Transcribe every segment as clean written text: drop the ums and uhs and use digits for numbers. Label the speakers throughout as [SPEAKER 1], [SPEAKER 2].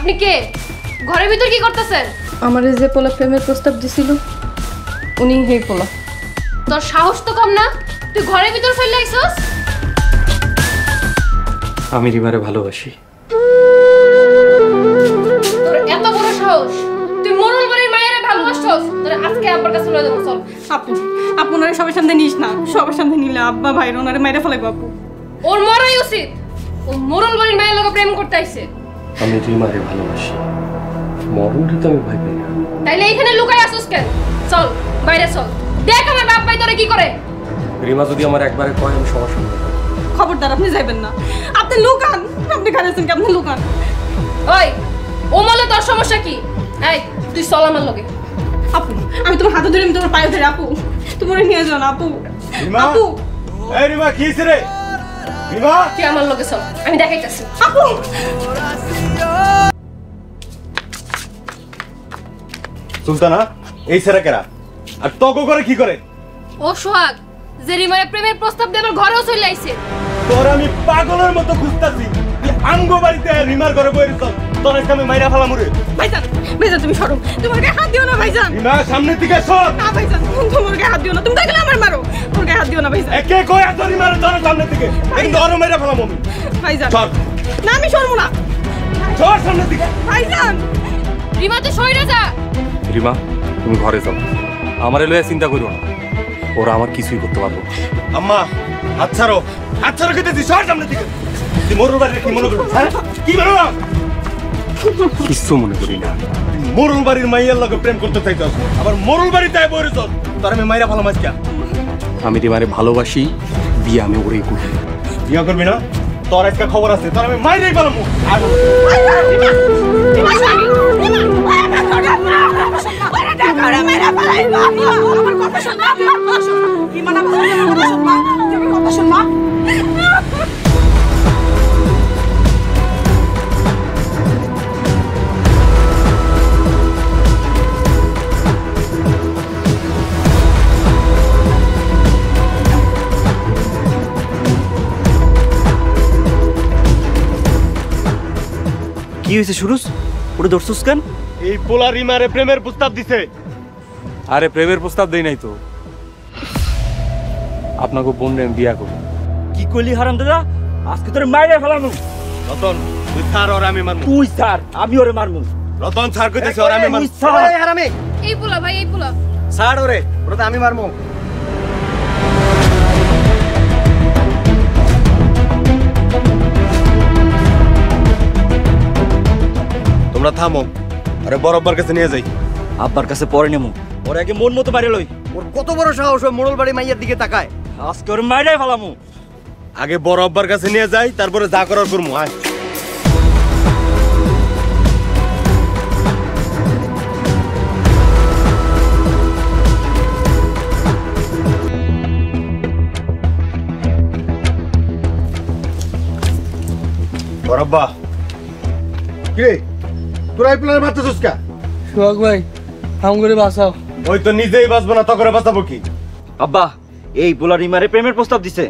[SPEAKER 1] আপনি কে? ঘরের ভিতর কি করতেছেন?
[SPEAKER 2] আমার যে পোলা প্রেমের প্রস্তাব দিছিল উনি হেই পোলা।
[SPEAKER 1] তোর সাহস তো কম না, তুই ঘরের ভিতর চলে আইছস?
[SPEAKER 3] আমি রিমারে ভালোবাসি।
[SPEAKER 1] তোর এত বড় সাহস, তুই মোরল বাড়ির মায়েরে ভালোবাসছস? তোর আজকে আব্বার কাছে লয়ে যাবো, চল।
[SPEAKER 2] আপু ওনারে সবার সামনে নিস না, সবার সামনে নিলে আব্বা ভাই ওনারে মাইরা ফেলাইবো। আপু
[SPEAKER 1] ওর মরাই উচিত, ও মোরল বাড়ির মায়ের লগে প্রেম করতে আইছে।
[SPEAKER 3] আমি রিমারে ভালোবাসি, মরণটা তো আমি ভয় পাই না।
[SPEAKER 1] তাইলে এখানে লুকাই আসছস কেন? চল বাইরে চল, দেখ আমার বাপ ভাই তোরে কি করে।
[SPEAKER 3] রিমা যদি আমার একবারে কয় আমি সবার সামনে
[SPEAKER 2] খবরদার আপনি যাইবেন না, আপনি লুকান। আপনি খারাইছেন কি? আপনি লুকান।
[SPEAKER 1] ওই ও মলে তোর সমস্যা কি? এই তুই চল আমার লগে।
[SPEAKER 2] আপু আমি তোমার হাতে ধরে, আমি তোমার পায়ে ধরে। আপু তোমার নিয়ে যাও না। আপু আপু
[SPEAKER 4] এই রিমা কি হইছে রে? রিমা
[SPEAKER 1] তুই আমার লগে চল, আমি দেখাইতাছি।
[SPEAKER 2] আপু
[SPEAKER 4] সুলতানা এই ছেড়া কেরা আর তক করে কি করে?
[SPEAKER 1] ও সোহাগ, যে রিমারে প্রেমের প্রস্তাব দিয়ে আমার ঘরেও চলে আইছে।
[SPEAKER 4] তোর আমি পাগলের মতো খুঁজতাছি, তুই আঙ্গো বাড়িতে রিমার ঘরে বইরে চল, তোর আজকে আমি মাইরা ফেলাম রে।
[SPEAKER 2] ভাইজান, ভাইজান তুমি সরো, তোমার গায়ে হাত দিও না ভাইজান।
[SPEAKER 4] রিমা সামনের দিকে সর।
[SPEAKER 2] না ভাইজান, তোমার গায়ে হাত দিও না, তুমি দেখলে আমার মারো। ওর গায়ে হাত দিও না ভাইজান।
[SPEAKER 4] একে কই এত রিমার তোর সামনের দিকে, কিন্তু ওর মাইরা ফেলাম আমি।
[SPEAKER 2] ভাইজান
[SPEAKER 4] সর
[SPEAKER 2] না, আমি সরবো না।
[SPEAKER 4] সর সামনের দিকে।
[SPEAKER 2] ভাইজান
[SPEAKER 1] রিমা তুই সইরে যা।
[SPEAKER 3] রিমা তুমি ঘরে যাও, আমারে লয়ে চিন্তা করিও না, ওরা আমার কিছুই করতে পারবো।
[SPEAKER 4] আম্মা হাত ছাড়ো, হাত ছাড়ো কেটে দিস, সর সামনের দিকে। তুই মোরুল বাড়ির কি মনে করছিস? হ্যাঁ কি মনে করছিস?
[SPEAKER 3] কিচ্ছু মনে করি না।
[SPEAKER 4] মোরুল বাড়ির মাইয়ার লগে প্রেম করতে চাইছস, আবার মোরুল বাড়িতে আয় বইরে চল, তোর আমি মাইরা ফেলাম আজকে।
[SPEAKER 3] আমি রিমারে ভালোবাসি, বিয়ে আমি ওরেই করি।
[SPEAKER 4] বিয়া করবি না? তোর একটা খবর আছে, তোর আমি মাইরাই ফেলাম।
[SPEAKER 5] কি হয়েছে সুরুজ? ওটা ধরছুস কেন?
[SPEAKER 4] এই পোলা রিমারে প্রেমের প্রস্তাব দিছে।
[SPEAKER 3] আরে প্রেমের প্রস্তাব দেই নাই তো, আপনাকে বোন আমি বিয়া করবো।
[SPEAKER 5] কি কইলি হারাম দাদা? আজকে তোর মাইরে ফেলামু।
[SPEAKER 4] রতন তুই ছাড়, ওর আমি মারমু।
[SPEAKER 5] তুই স্যার, আমি ওরে মারমু।
[SPEAKER 4] রতন ছাড় কইতেছে, ওর আমি মারমু।
[SPEAKER 5] এই হারামে
[SPEAKER 1] এই পোলা ভাই, এই পোলা
[SPEAKER 5] ছাড় ওরে, ওরে তো আমি মারমু।
[SPEAKER 4] তোমরা থামো, আরে বড় আব্বার কাছে নিয়ে যাই।
[SPEAKER 5] আব্বার কাছে পরে নেমু, ওরে আগে মন মতো মারে লই। ওর কত বড় সাহস, ওই মোড়ল বাড়ি মাইয়ার দিকে তাকায়। আজকে ওরে মাইরাই ফেলামু।
[SPEAKER 4] আগে বড় আব্বার কাছে নিয়ে যাই, তারপরে যা করার করমু। আয় বড় আব্বা।
[SPEAKER 6] কে তোরা এই প্ল্যানে মারতেছিস কা?
[SPEAKER 7] সোহাগ ভাই হাম করে বাঁচাও।
[SPEAKER 4] ওই তো নিজেই বাঁচবো না, তখন বাঁচাবো কি?
[SPEAKER 5] আব্বা এই পোলা রিমারে প্রেমের প্রস্তাব দিছে।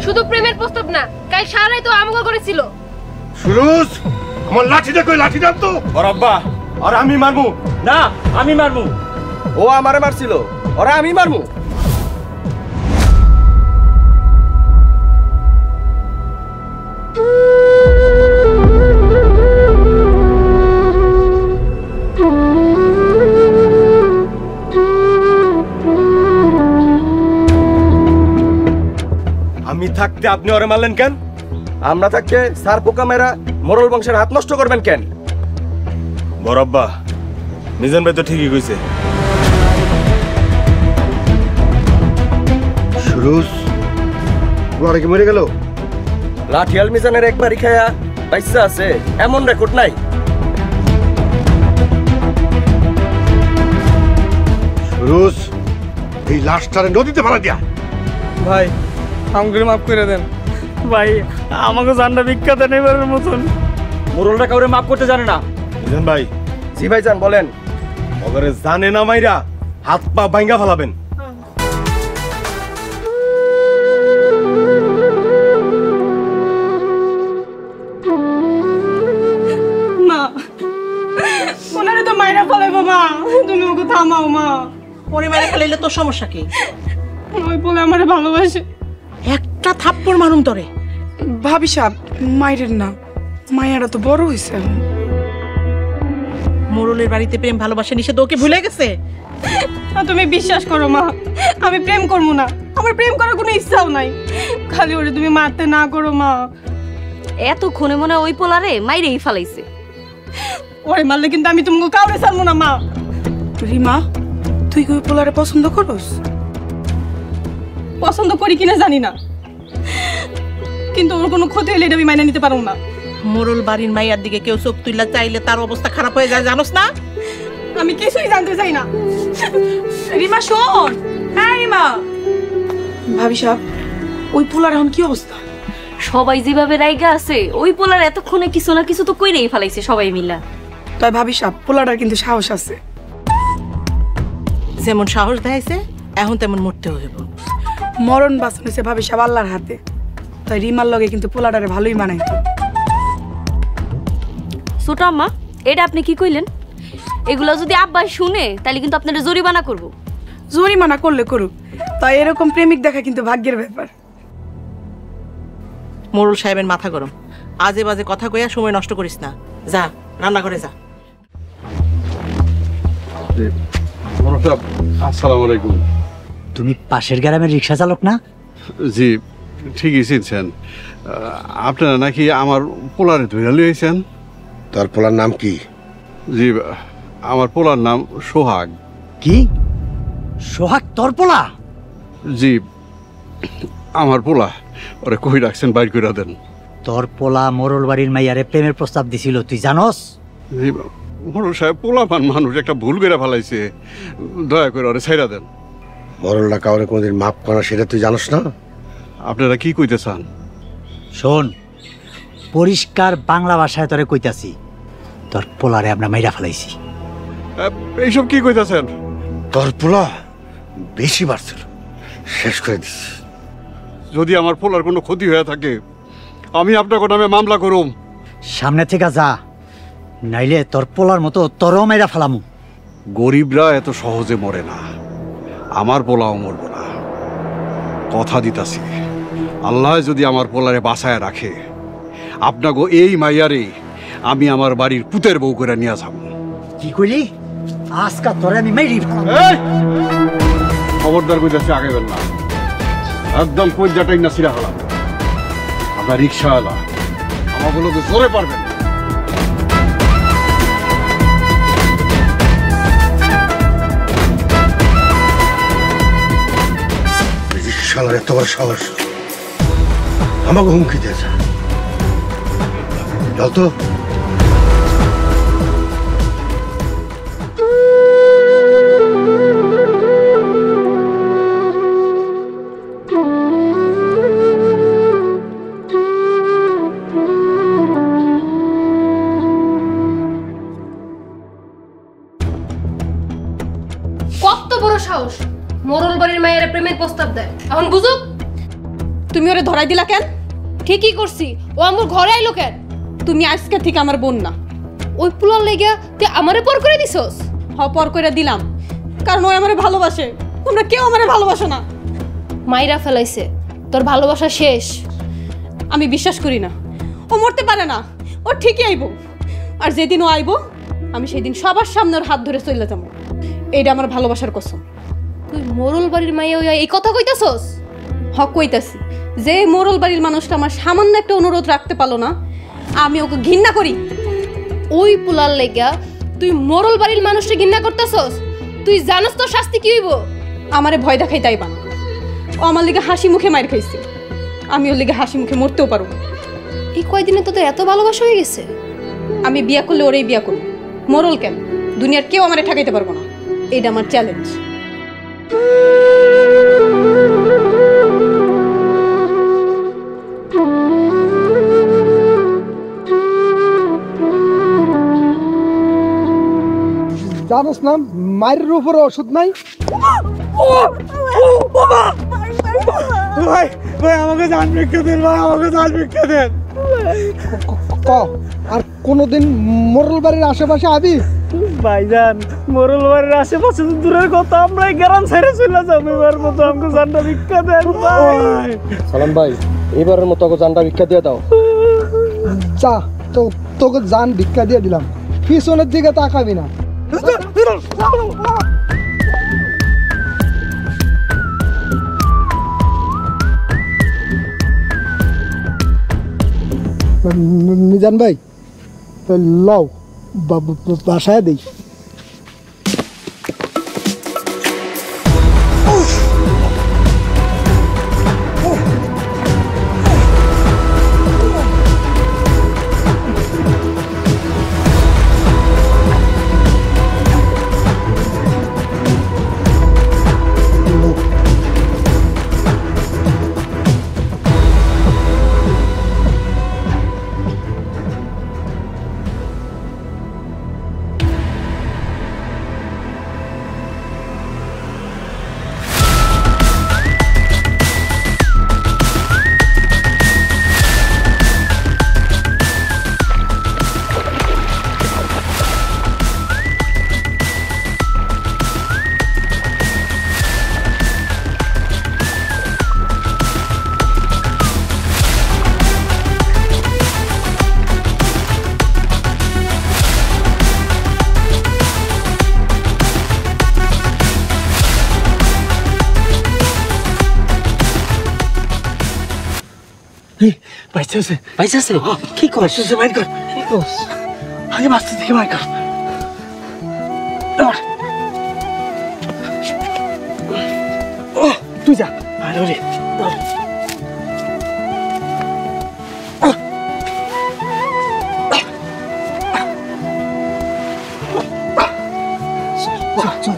[SPEAKER 1] শুধু প্রেমের প্রস্তাব না, কাল সারাই তো আমগো করেছিল।
[SPEAKER 6] সুরুজ আমার লাঠিটা কই? লাঠিটা তো
[SPEAKER 4] বড় আব্বা, আর আমি মারমু।
[SPEAKER 5] না আমি মারমু। ও আমারে মারছিল, ওরে আমি মারমু।
[SPEAKER 4] আমি থাকতে আপনি ওরে মারলেন কেন?
[SPEAKER 5] আমরা থাকতে স্যার পোকা মেরা মোড়ল বংশের হাত নষ্ট করবেন কেন?
[SPEAKER 4] বড় আব্বা, মিজান ভাই তো ঠিকই কইছে।
[SPEAKER 6] সুরুজ ওরা কি মরে গেল?
[SPEAKER 5] লাঠিয়াল মিজানের একবারই খায়া বাইসা আছে এমন রেকর্ড নাই।
[SPEAKER 6] সুরুজ এই লাশটারে নদীতে ফেলা দিয়া।
[SPEAKER 7] ভাই হাম করে মাফ করে দেন ভাই, আমাকে জানটা বিখ্যাত নেবার মতন।
[SPEAKER 5] মোড়লটা কাউরে মাফ করতে জানে না।
[SPEAKER 4] মিজান ভাই,
[SPEAKER 5] জি ভাইজান বলেন।
[SPEAKER 4] ওগরে জানে না মাইরা হাত পা ভাঙ্গা ফেলাবেন।
[SPEAKER 2] দেবো মা, তুমি ওকে থামাও মা।
[SPEAKER 8] ওরে মেরে ফেলাইলে তোর সমস্যা কি?
[SPEAKER 2] ওই বলে আমার ভালোবাসে।
[SPEAKER 8] একটা থাপ্পড় মারুম তোরে।
[SPEAKER 9] ভাবি সাহেব মায়ের না, মায়েরা তো বড় হয়েছে।
[SPEAKER 8] মোরলের বাড়িতে প্রেম ভালোবাসা নিষেধ, ওকে ভুলে গেছে।
[SPEAKER 2] তুমি বিশ্বাস করো মা, আমি প্রেম করবো না, আমার প্রেম করার কোনো ইচ্ছাও নাই। খালি ওরে তুমি মারতে না করো মা।
[SPEAKER 1] এতক্ষণে মনে হয় ওই পোলারে মাইরেই ফেলাইছে।
[SPEAKER 2] ওরে মারলে কিন্তু আমি তোমাকে কাউরে ছাড়বো না মা।
[SPEAKER 9] রিমা, তুই কি ওই পোলারে পছন্দ করস?
[SPEAKER 2] পছন্দ করি কিনা জানি না, কিন্তু ওর কোনো ক্ষতি হলে এটা আমি মাইনে নিতে পারবো না।
[SPEAKER 8] মোরল বাড়ির মাইয়ার দিকে কেউ চোখ তুইলা চাইলে তার অবস্থা খারাপ হয়ে যায়, জানোস না?
[SPEAKER 2] আমি কিছুই জানতে চাই না।
[SPEAKER 9] রিমা শোন। হ্যাঁ রিমা। ভাবি সাহেব, ওই পোলার এখন কি অবস্থা?
[SPEAKER 1] সবাই যেভাবে রাইগা আছে, ওই পোলার এতক্ষণে কিছু না কিছু তো কইরেই ফেলাইছে সবাই মিলা।
[SPEAKER 9] তাই ভাবি সাহেব, পোলাটার কিন্তু সাহস আছে।
[SPEAKER 8] যেমন সাহস দেখাইছে, এখন তেমন মরতে হইব।
[SPEAKER 9] মরণ বাঁচানো হয়েছে ভাবি সাহেব আল্লাহর হাতে। তাই রিমার লগে কিন্তু পোলাটারে ভালোই মানায়।
[SPEAKER 1] ছোট আম্মা, এটা আপনি কি কইলেন? এগুলো যদি আব্বা শুনে তাহলে কিন্তু আপনারা জরিমানা করব।
[SPEAKER 9] জরিমানা করলে করুক, তাই এরকম প্রেমিক দেখা কিন্তু ভাগ্যের ব্যাপার।
[SPEAKER 8] মোরল সাহেবের মাথা গরম, আজে বাজে কথা কইয়া সময় নষ্ট করিস না। যা রান্না করে যা।
[SPEAKER 6] আসসালামু আলাইকুম।
[SPEAKER 10] তুমি পাশের গ্রামের রিক্সা চালক না?
[SPEAKER 6] জি, ঠিকই চিনছেন। আপনারা নাকি আমার পোলারে ধরে লিয়েছেন?
[SPEAKER 11] তোর পোলার নাম কি?
[SPEAKER 6] জি, আমার পোলার নাম সোহাগ।
[SPEAKER 10] কি? সোহাগ তোর পোলা?
[SPEAKER 6] জি, আমার পোলা। ওরে কই রাখছেন, বাইর করে দেন।
[SPEAKER 10] তোর পোলা মোরল বাড়ির মাইয়ারে প্রেমের প্রস্তাব দিছিল, তুই জানোস?
[SPEAKER 6] জি, মোরল সাহেব পোলাপান মানুষ, একটা ভুল করে ফেলাইছে, দয়া করে ওরে ছাইরা দেন।
[SPEAKER 11] মরলটা কাউরে কোনোদিন মাফ করা সেটা তুই জানোস না?
[SPEAKER 6] আপনারা কি কইতে চান?
[SPEAKER 10] শোন, পরিষ্কার বাংলা ভাষায় তোরে কইতাছি, তোর পোলারে আমরা মাইরা ফেলাইছি।
[SPEAKER 6] এইসব কি কইতাছেন?
[SPEAKER 11] তোর পোলা বেশি বাড়ছিল, শেষ করে দিচ্ছি।
[SPEAKER 6] যদি আমার পোলার কোনো ক্ষতি হয়ে থাকে, আমি আপনার নামে মামলা করুম।
[SPEAKER 10] সামনে থেকে যা, নাইলে তোর পোলার মতো তোরও মাইরা ফেলামু।
[SPEAKER 6] গরিবরা এত সহজে মরে না, আমার পোলাও মরব না, কথা দিতাছি। আল্লাহ যদি আমার পোলারে বাঁচায় রাখে, আপনাকে এই মাইয়ারে আমি আমার বাড়ির পুতের বউ করে নিয়ে যাব।
[SPEAKER 10] কি কইলি? আজকা তোরে আমি মাইরি ফেলাম।
[SPEAKER 6] খবরদার কইতাছি, আগাইবেন না, একদম কইজাটাই না ছিড়া হলাম। আপনার রিক্সাওয়ালা আমাগুলো তো জোরে পারবেন।
[SPEAKER 11] রিক্সাওয়ালার এত বড় সাহস, আমাকে হুমকি দিয়েছে। চল তো।
[SPEAKER 1] কত বড় সাহস, মোরল বাড়ির মায়ের প্রেমের প্রস্তাব দেয়। এখন বুঝুক।
[SPEAKER 2] তুমি ওরে ধরাই দিলা কেন?
[SPEAKER 1] ঠিকই করছি, ও আমার ঘরে আইলো কেন?
[SPEAKER 2] তুমি আজকে থেকে আমার বোন না।
[SPEAKER 1] ওই পোলার লেগে তুই আমারে পর করে দিছস?
[SPEAKER 2] পর করে দিলাম, কারণ ও আমারে ভালোবাসে, তোমরা কেউ আমারে ভালোবাসো না।
[SPEAKER 1] মাইরা ফেলাইছে, তোর ভালোবাসা শেষ।
[SPEAKER 2] আমি বিশ্বাস করি না, ও মরতে পারে না, ও ঠিকই আইবো। আর যেদিন ও আইবো, আমি সেদিন সবার সামনে ওর হাত ধরে চলে যাবো। এইটা আমার ভালোবাসার কসম।
[SPEAKER 1] তুই মোরল বাড়ির মাইয়া এই কথা কইতাছস?
[SPEAKER 2] হক কইতাছি, যে মোরল বাড়ির মানুষটা আমার সামান্য একটা অনুরোধ রাখতে পারলো না, আমি ওকে ঘৃণা করি।
[SPEAKER 1] ওই পোলার লেগা তুই মোরল বাড়ির মানুষকে ঘৃণা করতেছস? তুই জানোস তো শাস্তি কি হইব?
[SPEAKER 2] আমারে ভয় দেখাই তাই বানা। ও আমার লিগে হাসি মুখে মার খাইছে, আমি ওর লিগে হাসি মুখে মরতেও পারবো।
[SPEAKER 1] এই কয়দিনে তোদের এত ভালোবাসা হয়ে গেছে?
[SPEAKER 2] আমি বিয়া করলে ওরেই বিয়া করবো, মোরল কেন, দুনিয়ার কেউ আমারে ঠকাইতে পারবো না। এটা আমার চ্যালেঞ্জ।
[SPEAKER 7] জানোস না মায়ের উপরে ওষুধ নাই? ভাই ভাই আমাকে জান ভিক্ষা দেন, ভাই আমাকে জান ভিক্ষা দেন। আর কোনোদিন মোরল বাড়ির আশেপাশে আবি? ভাইজান মোরল বাড়ির আশেপাশে তো দূরের কথা, আমরা গ্রাম ছেড়ে চলে যাবো। এবার মতো আমাকে জানটা ভিক্ষা দেন ভাই।
[SPEAKER 12] সালাম ভাই, এবারের মতো ওকে জানটা ভিক্ষা দিয়ে দাও।
[SPEAKER 13] চা তো তোকে জান ভিক্ষা দিয়ে দিলাম, পিছনের দিকে তাকাবি না। মিজান ভাই লও বাসায় দেই।
[SPEAKER 7] কি করছিস? আগে বাঁচতে থেকে বাইর কর। তুই যা।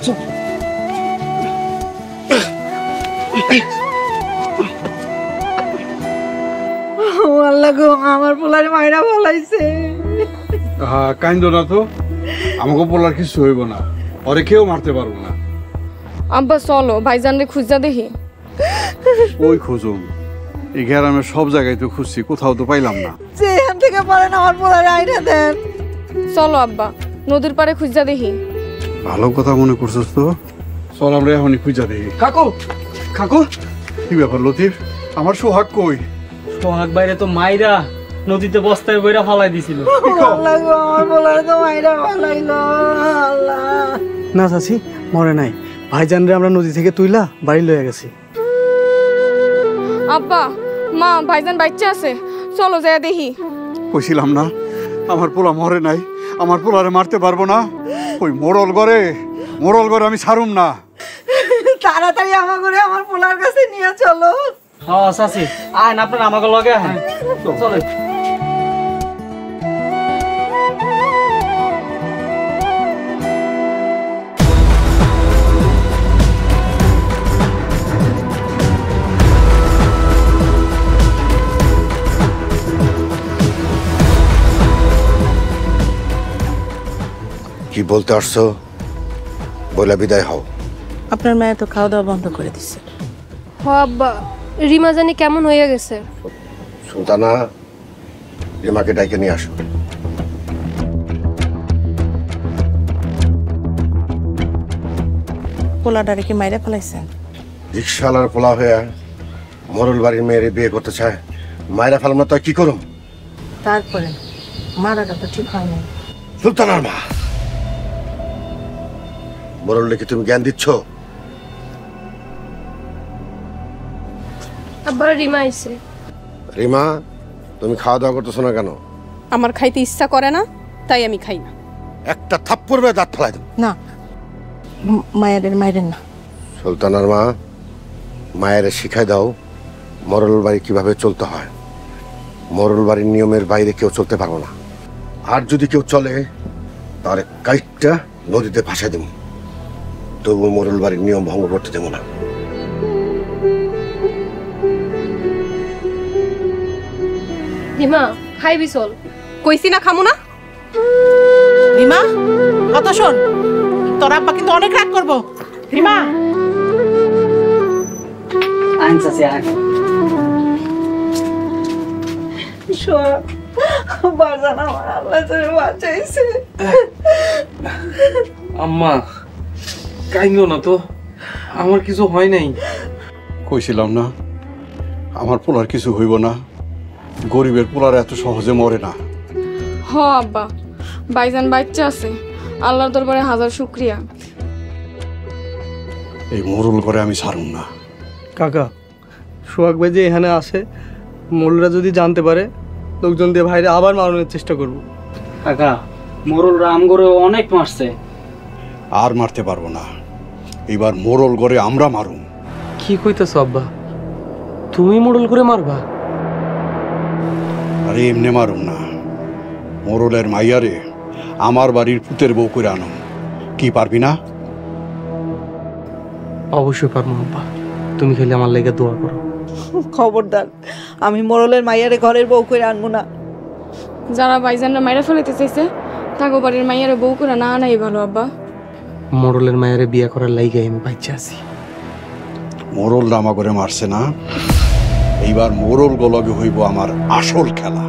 [SPEAKER 7] চল
[SPEAKER 9] আল্লাহ গো, আমার পোলারে মাইরা ফলাইছে।
[SPEAKER 6] কাইন্দ না তো, আমাকে পোলার কিছু হইব না, ওরে কেউ মারতে পারবো না।
[SPEAKER 1] আব্বা চলো ভাইজানরে খুঁজা দেখি।
[SPEAKER 6] ওই খুঁজুম, এই গ্রামের সব জায়গায় তো খুঁজছি, কোথাও তো পাইলাম না।
[SPEAKER 9] যেখান থেকে পারেন আমার পোলারে আইনা দেন।
[SPEAKER 1] চলো আব্বা নদীর পাড়ে খুঁজা দেখি।
[SPEAKER 6] ভালো কথা মনে করছিস তো, চল আমরা এখনই খুঁজা দেখি।
[SPEAKER 7] কাকু কাকু,
[SPEAKER 6] কি ব্যাপার লতিফ, আমার সোহাগ কই?
[SPEAKER 7] সোহাগ বাইরে তো মাইরা নদীতে বস্তায় বইরা ফালাই দিছিল।
[SPEAKER 9] আল্লাহ গো, আমার পোলারে তো মাইরা ফলাইলো। আল্লাহ
[SPEAKER 7] না চাচি, মরে নাই। ভাইজানরে আমরা নদী থেকে তুইলা বাড়ি লয়ে গেছি।
[SPEAKER 1] আব্বা মা ভাইজান বাচ্চা আছে, চলো যাই দেখি।
[SPEAKER 6] কইছিলাম না আমার পোলা মরে নাই, আমার পোলারে মারতে পারবো না। ওই মোড়ল ঘরে আমি ছাড়ুম না।
[SPEAKER 9] তাড়াতাড়ি আমার ঘরে আমার পোলার কাছে নিয়ে চলো।
[SPEAKER 7] হ্যাঁ চাচি, আইন আপনার আমাকে লগে আহেন। চলে
[SPEAKER 11] কি বলতে আসছো বলে বিদায় হও।
[SPEAKER 8] আপনার মেয়ে তো খাওয়া দাওয়া বন্ধ করে দিচ্ছে।
[SPEAKER 1] হ আব্বা, রিমা জানি কেমন হয়ে গেছে।
[SPEAKER 11] সুলতানা, রিমাকে ডাইকে নিয়ে আসো।
[SPEAKER 8] পোলাডারে কি মাইরা ফেলাইছেন?
[SPEAKER 11] রিক্সাওয়ালার পোলা হয়ে মরল বাড়ির মেয়েরে বিয়ে করতে চায়, মায়েরা ফেলাম না তো কি করুম?
[SPEAKER 8] তারপরে মারাটা তো ঠিক হয় না।
[SPEAKER 11] সুলতানার মা, মরলকে তুমি জ্ঞান দিচ্ছ?
[SPEAKER 1] আব্বা রিমা আইছে।
[SPEAKER 11] রিমা, তুমি খাওয়া দাওয়া করতেছো না কেন?
[SPEAKER 2] আমার খাইতে ইচ্ছা করে না, তাই আমি খাই না।
[SPEAKER 11] একটা থাপ্পড় মেরে দাঁত ফেলাই দেব।
[SPEAKER 8] না, মায়ের মায়ের না।
[SPEAKER 11] সুলতানার মা, মায়ের শিখাই দাও মরল বাড়ি কিভাবে চলতে হয়। মরল বাড়ির নিয়মের বাইরে কেউ চলতে পারবো না। আর যদি কেউ চলে তার কাইটটা নদীতে ভাসাই দেব, তবু মরল বাড়ির নিয়ম ভঙ্গ করতে দেবো না।
[SPEAKER 1] রিমা খাইবি চল।
[SPEAKER 2] কইছি না খামু না।
[SPEAKER 8] রিমা কথা শোন, তোর আব্বা কিন্তু অনেক রাগ করবো। রিমা
[SPEAKER 9] বাজান আমার আল্লাহ তোরে বাঁচাইছে।
[SPEAKER 3] আম্মা কাইন্দ না তো, আমার কিছু হয় নাই।
[SPEAKER 6] কইছিলাম না আমার পোলার কিছু হইব না, গরিবের পোলার এত সহজে মরে না।
[SPEAKER 14] হ আব্বা, ভাইজান বাচ্চা আছে, আল্লাহর দরবারে হাজার শুকরিয়া।
[SPEAKER 6] এই মরুল করে আমি ছাড়ুম না।
[SPEAKER 7] কাকা, সোহাগ ভাই যে এখানে আসে, মোরলরা যদি জানতে পারে, লোকজন দিয়ে ভাইরে আবার মারানোর চেষ্টা করব।
[SPEAKER 15] কাকা, মোরলরা আমগরে অনেক মারছে।
[SPEAKER 6] আর মারতে পারবো না, এবার মোরল করে আমরা মারুম।
[SPEAKER 3] কি কইতেছ আব্বা, তুমি মোড়ল করে মারবা?
[SPEAKER 6] আরে এমনি মারুম না, মোরলের মাইয়ারে আমার বাড়ির পুতের বউ করে আনুম। কি পারবি না?
[SPEAKER 3] অবশ্যই পারবো আব্বা, তুমি খালি আমার লেগে দোয়া করো।
[SPEAKER 9] খবরদার, আমি মোরলের মাইয়ারে ঘরের বউ করে আনবো না।
[SPEAKER 14] যারা ভাইজানরা মাইরা ফেলাইতে চাইছে, তাগো বাড়ির মাইয়ারে বউ করে না আনাই ভালো আব্বা।
[SPEAKER 3] মোড়লের মায়েরে বিয়ে করার লাইগে আমি বাচ্চা আছি।
[SPEAKER 6] মোরল রামা করে মারছে না, এইবার মোরল গলগে হইব আমার আসল খেলা।